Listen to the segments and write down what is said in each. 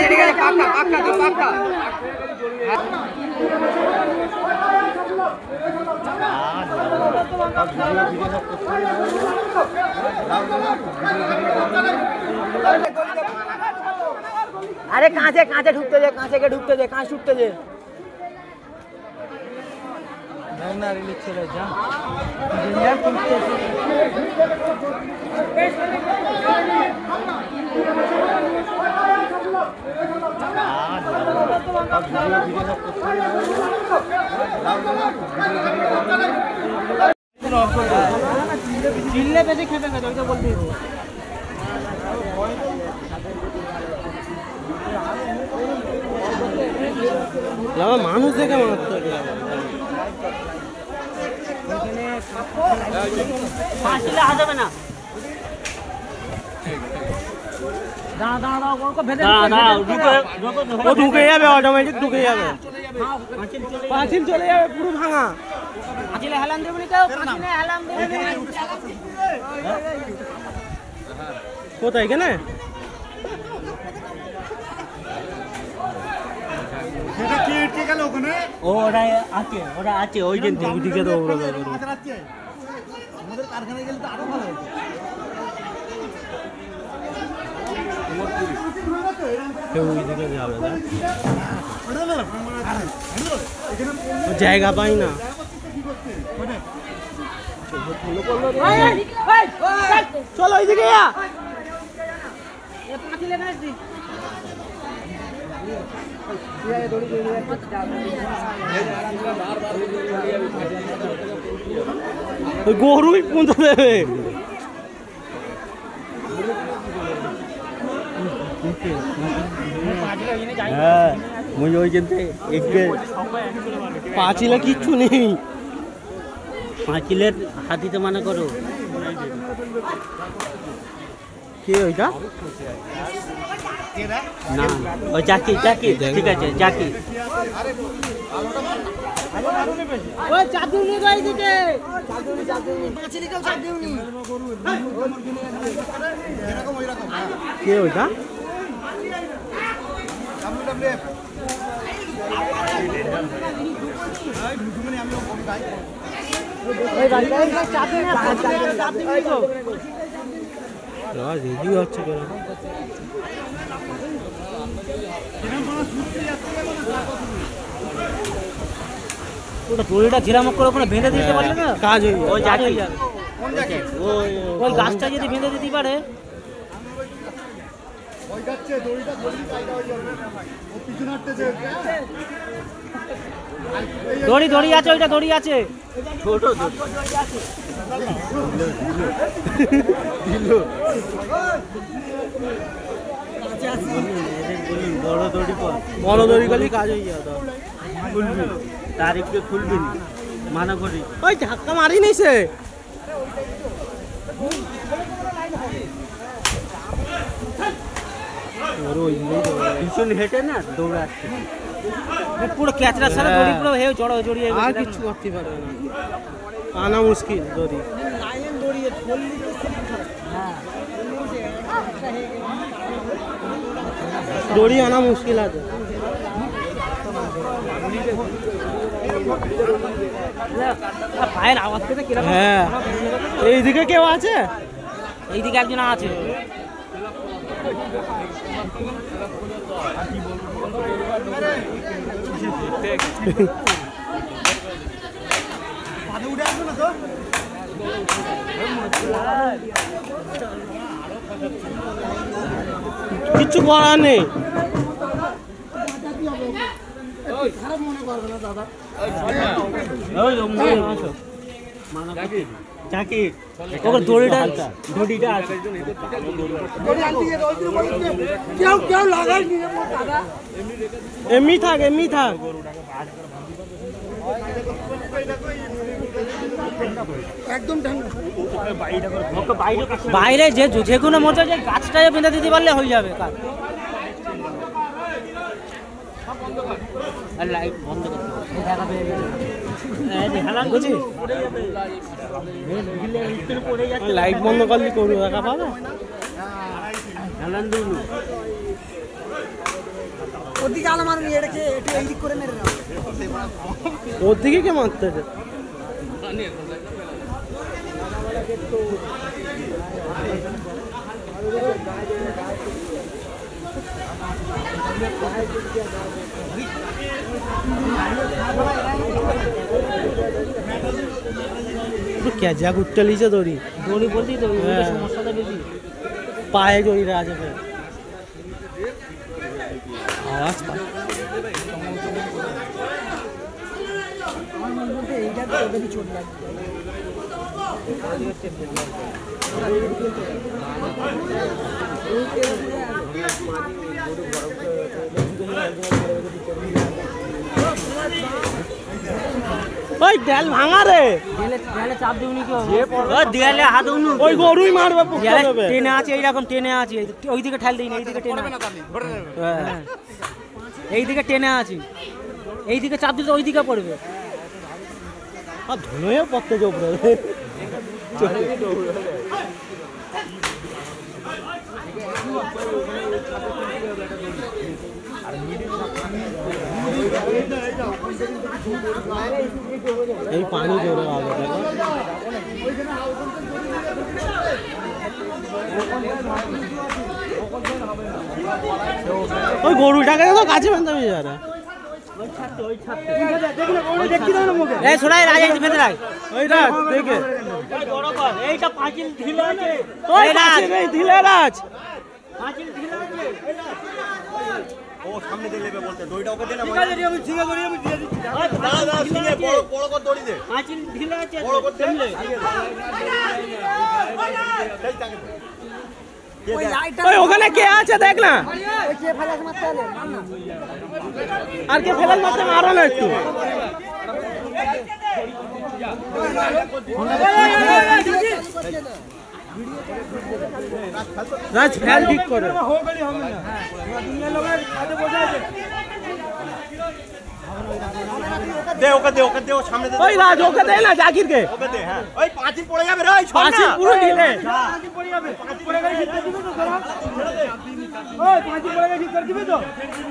ঠিক আছে পাক্কা अरे कांचे ढुकते दे कांच छुटते दे चिल्ले पे खेपेंगे तो बोलते মানুষ দেখে মারতে যাবে না ঢুকে যাবে অটোমেটিক ঢুকে যাবে পাঁচিল চলে যাবে পুরো ভাঙা পাঁচিলে হেলান দেবে কোথায় এখানে ওরা আছে ওই দিন দিকে তো আমাদের কারখানায় গেলে তো আরো ভালো হতো জায়গা পাই না চলো ওইদিকে গরুই পুঁতে দেবে হ্যাঁ পাঁচিলে কিচ্ছু নেই পাঁচিলের হাতিতে মানে করো কে ওইটা না ওই চাকি ঠিক আছে চাকি ওই চাদুনি গাই দিতে পাঁচিলে কেউ চাদুনি কে ওইটা টুরিটা ঝিরামক করে ওখানে বেঁধে দিতে পারলে না কাজ হয়ে ওই ওই গাছটা যদি বেঁধে দিতে পারে দড়ি আছে ওইটা দড়ি আছে ছোট বড় দড়ি গেলে কাজ হয়ে যাবে খুলবি তারিখকে খুলবি মানা করি ওই ধাক্কা মারি নি সে ভীষণ হেঁটে না দৌড়াচ্ছে পুরো ক্যাচরা সারা দড়ি পুরো হেউ জড়িয়ে আর কিছু করতে পারবে না আনা মুশকিল দড়ি লাইন দড়িয়ে ঠললি দড়ি আনা মুশকিল আছে পায়ের আওয়াজ পেতে কিরকম হ্যাঁ এইদিকে কেউ আছে এইদিকে একজন আছে কিচ্ছু করার নেই খারাপ মনে করবে না দাদা দড়িটা আছে এমনি থাক একদম বাইরে যে কোনো মতো যে গাছটা বেঁধে দিতে পারলে হয়ে যাবে কাজ লাইট বন্ধ করতে লাইট বন্ধ করলি করু দেখা পাবে ওদিকে আলো মারুন এটাকে একটু এই দিক করে মেরে দাও ওর দিকে কে মারতে ক্যাজা ঘুরতে লিছে দড়ি দড়ি বলছি তো সমস্যাটা বেশি পায়ে দড়িটা আছে আওয়াজ পায় এইটাতে ওদেরই চোট লাগবে ওই দেয়াল ভাঙা রে দেয়ালে চাপ দিউনি কি ওই দেয়ালে হাত উনু ওই গরুই মারবে টেনে আছে এইরকম টেনে আছে ওই দিকে ঠেল দিই না এইদিকে টেনে হ্যাঁ এইদিকে টেনে আছে এইদিকে চাপ দিতে ওইদিকে পড়বে আর ধুয়ে পড়তে চোপড়ে এই পানি জোরে আলো দেখো ওই গরুটাকে তো কাছে বাঁধতে হবে যারা এই ছোড়াই রাজা ফেলে রাখ ওই রাজ দেখে এইটা পাঁচিল ঢিলে আছে ওই রাজ এই ঢিলে রাজ পাঁচিল ঢিলে আছে ও সামনে দিয়ে লেবে বলতে দড়িটা ওকে দে না ঠিক আছে আমি ঠিক আছে আমি দিয়ে দিচ্ছি দাদা দাদা সিঙ্গে বড় বড় করে দড়ি দে পাঁচিল ঢিলে আছে বড় করে দে ওই লাইটটা ওই ওখানে কে আছে দেখ না ওই কে ফেলাস মারতে হলে মার না আর কে ফেলাল মারতে মারো না একটু রাজ ফ্যান ঠিক করে দে ওকে দে ও সামনে দে ওই রাজ ওকে দে না জাকিরকে ওকে দে হ্যাঁ ওই পাঁচিল পড়ে যাবে রে ওই পাশে পুরো ঢিলে পাঁচিল পড়ে যাবে পাঁচিল পড়ে গেলে ঠিক করে দিবে তো ওই পাঁচিল পড়ে গেছে করে দিবে তো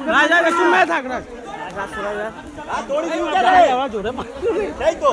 রাজ আগে চুমে থাক রাজ আর দড়ি দিয়ে উঠে রে আমরা জোরে এই তো